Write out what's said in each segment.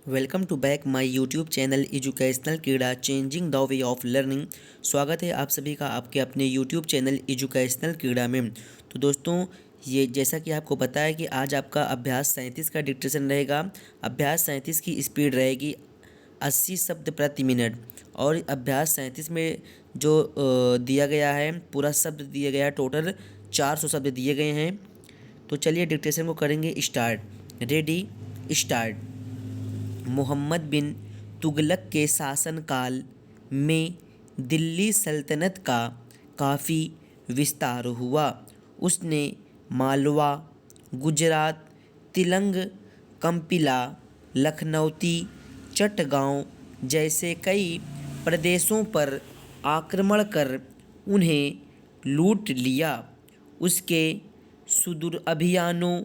Welcome to back my YouTube channel educational Kreeda changing the way of learning. स्वागत है आप सभी का आपके अपने यूट्यूब चैनल एजुकेशनल क्रीड़ा में। तो दोस्तों, ये जैसा कि आपको पता है कि आज आपका अभ्यास 37 का डिक्टेशन रहेगा। अभ्यास 37 की स्पीड रहेगी 80 शब्द प्रति मिनट। और अभ्यास 37 में जो दिया गया है, पूरा शब्द दिया गया है, टोटल 400 शब्द दिए गए हैं। तो चलिए डिक्टेशन को करेंगे start. Ready, start. Muhammad bin Tughluq के शासनकाल में दिल्ली सल्तनत का काफ़ी विस्तार हुआ। उसने मालवा, गुजरात, तिलंग, कंपिला, लखनौती, चटगांव जैसे कई प्रदेशों पर आक्रमण कर उन्हें लूट लिया। उसके सुदूर अभियानों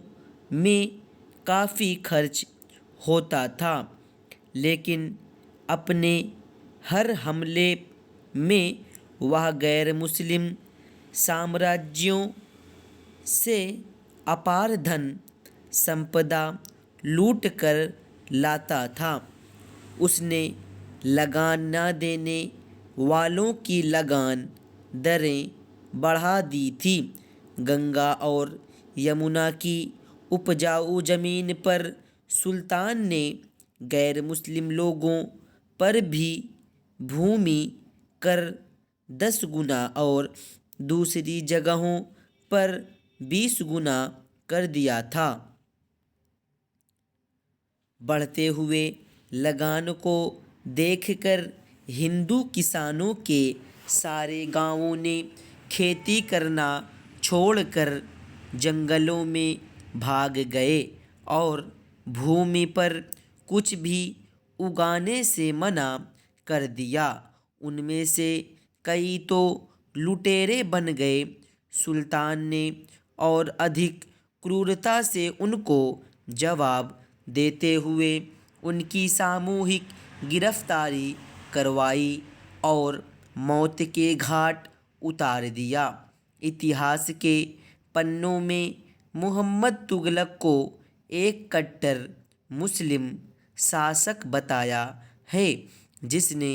में काफ़ी खर्च होता था, लेकिन अपने हर हमले में वह गैर मुस्लिम साम्राज्यों से अपार धन संपदा लूट कर लाता था। उसने लगान न देने वालों की लगान दरें बढ़ा दी थी। गंगा और यमुना की उपजाऊ ज़मीन पर सुल्तान ने गैर मुस्लिम लोगों पर भी भूमि कर 10 गुना और दूसरी जगहों पर 20 गुना कर दिया था। बढ़ते हुए लगान को देखकर हिंदू किसानों के सारे गांवों ने खेती करना छोड़कर जंगलों में भाग गए और भूमि पर कुछ भी उगाने से मना कर दिया। उनमें से कई तो लुटेरे बन गए। सुल्तान ने और अधिक क्रूरता से उनको जवाब देते हुए उनकी सामूहिक गिरफ्तारी करवाई और मौत के घाट उतार दिया। इतिहास के पन्नों में मुहम्मद तुगलक को एक कट्टर मुस्लिम शासक बताया है, जिसने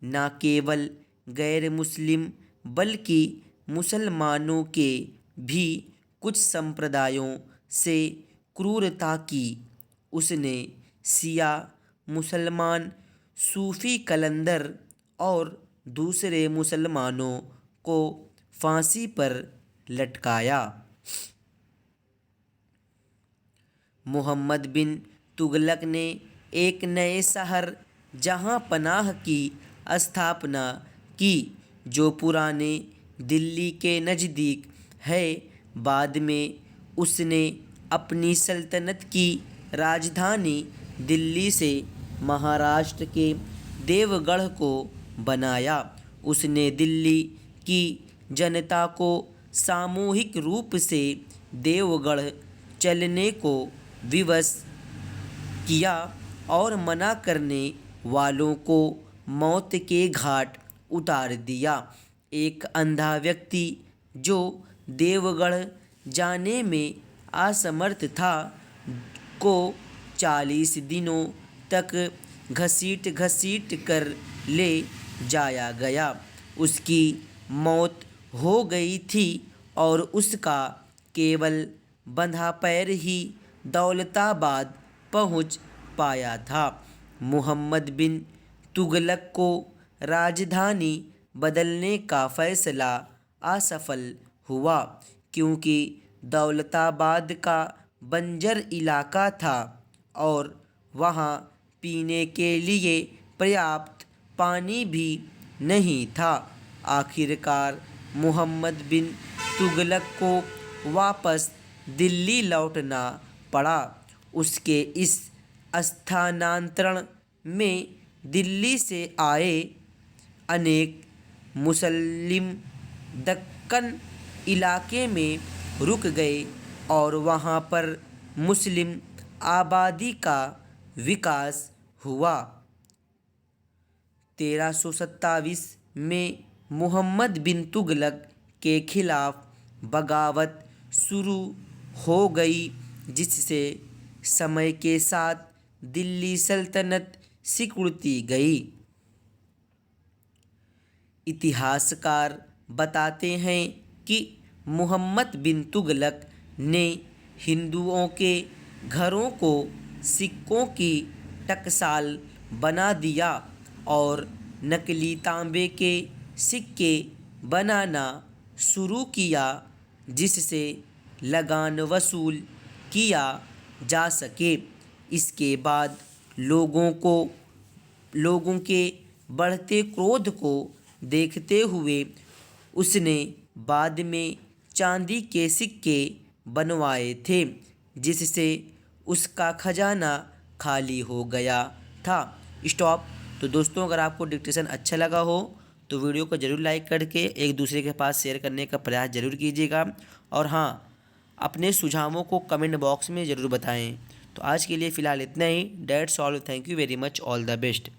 न केवल गैर मुस्लिम बल्कि मुसलमानों के भी कुछ संप्रदायों से क्रूरता की। उसने शिया मुसलमान, सूफी कलंदर और दूसरे मुसलमानों को फांसी पर लटकाया। मोहम्मद बिन तुगलक ने एक नए शहर जहां पनाह की स्थापना की, जो पुराने दिल्ली के नज़दीक है। बाद में उसने अपनी सल्तनत की राजधानी दिल्ली से महाराष्ट्र के देवगढ़ को बनाया। उसने दिल्ली की जनता को सामूहिक रूप से देवगढ़ चलने को विवश किया और मना करने वालों को मौत के घाट उतार दिया। एक अंधा व्यक्ति जो देवगढ़ जाने में असमर्थ था को 40 दिनों तक घसीट घसीट कर ले जाया गया। उसकी मौत हो गई थी और उसका केवल बंधा पैर ही दौलताबाद पहुंच पाया था। मुहम्मद बिन तुगलक को राजधानी बदलने का फैसला असफल हुआ, क्योंकि दौलताबाद का बंजर इलाका था और वहाँ पीने के लिए पर्याप्त पानी भी नहीं था। आखिरकार मुहम्मद बिन तुगलक को वापस दिल्ली लौटना पड़ा। उसके इस स्थानांतरण में दिल्ली से आए अनेक मुस्लिम दक्कन इलाके में रुक गए और वहाँ पर मुस्लिम आबादी का विकास हुआ। 1327 में मुहम्मद बिन तुगलक के खिलाफ बगावत शुरू हो गई, जिससे समय के साथ दिल्ली सल्तनत सिकुड़ती गई। इतिहासकार बताते हैं कि मोहम्मद बिन तुगलक ने हिंदुओं के घरों को सिक्कों की टकसाल बना दिया और नकली तांबे के सिक्के बनाना शुरू किया, जिससे लगान वसूल किया जा सके। इसके बाद लोगों के बढ़ते क्रोध को देखते हुए उसने बाद में चांदी के सिक्के बनवाए थे, जिससे उसका खजाना खाली हो गया था। स्टॉप। तो दोस्तों, अगर आपको डिक्टेशन अच्छा लगा हो तो वीडियो को ज़रूर लाइक करके एक दूसरे के पास शेयर करने का प्रयास ज़रूर कीजिएगा। और हाँ, अपने सुझावों को कमेंट बॉक्स में ज़रूर बताएं। तो आज के लिए फ़िलहाल इतना ही। That's all. Thank you very much. All the best.